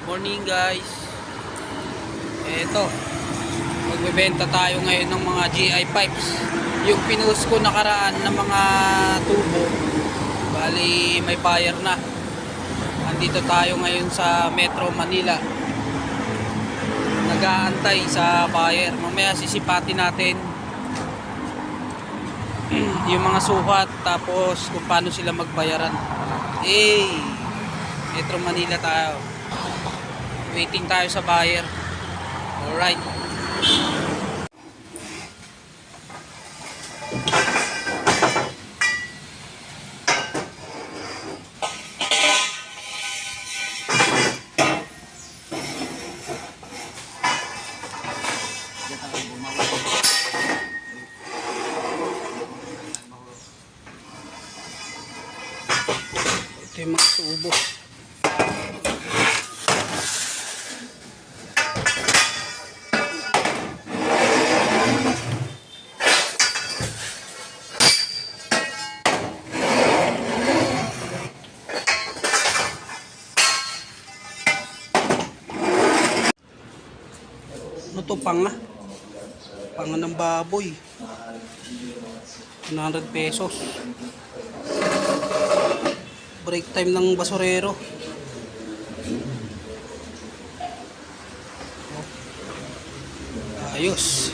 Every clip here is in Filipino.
Morning guys. Eto, magbebenta tayo ngayon ng mga GI pipes. Yung pinost ko nakaraan ng mga tubo, bali may buyer na. Andito tayo ngayon sa Metro Manila, nag-aantay sa buyer. Mamaya sisipatin natin yung mga sukat, tapos kung paano sila magbayaran. Metro Manila tayo, waiting tayo sa buyer. Alright. Ito yung mga tubo. Ano to, panga ng baboy, 100 pesos. Break time ng basurero. Ayos,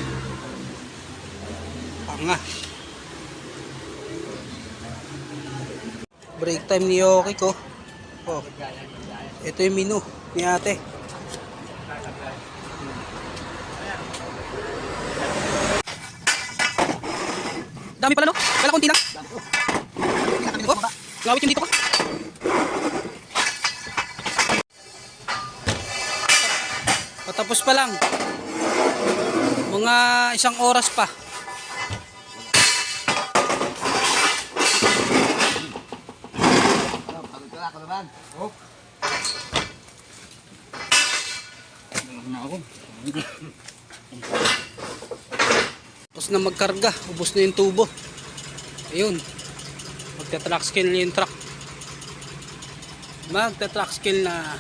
panga. Break time ni Yoki ko. Ito yung menu ni ate. Dami pala, no? Kala konti lang. Oh, ngawit yung dito ko. Patapos pa lang. Mga isang oras pa. Tapos na magkarga, ubos na yung tubo. Ayun, magta-track scale na yung truck. Magta-track scale na.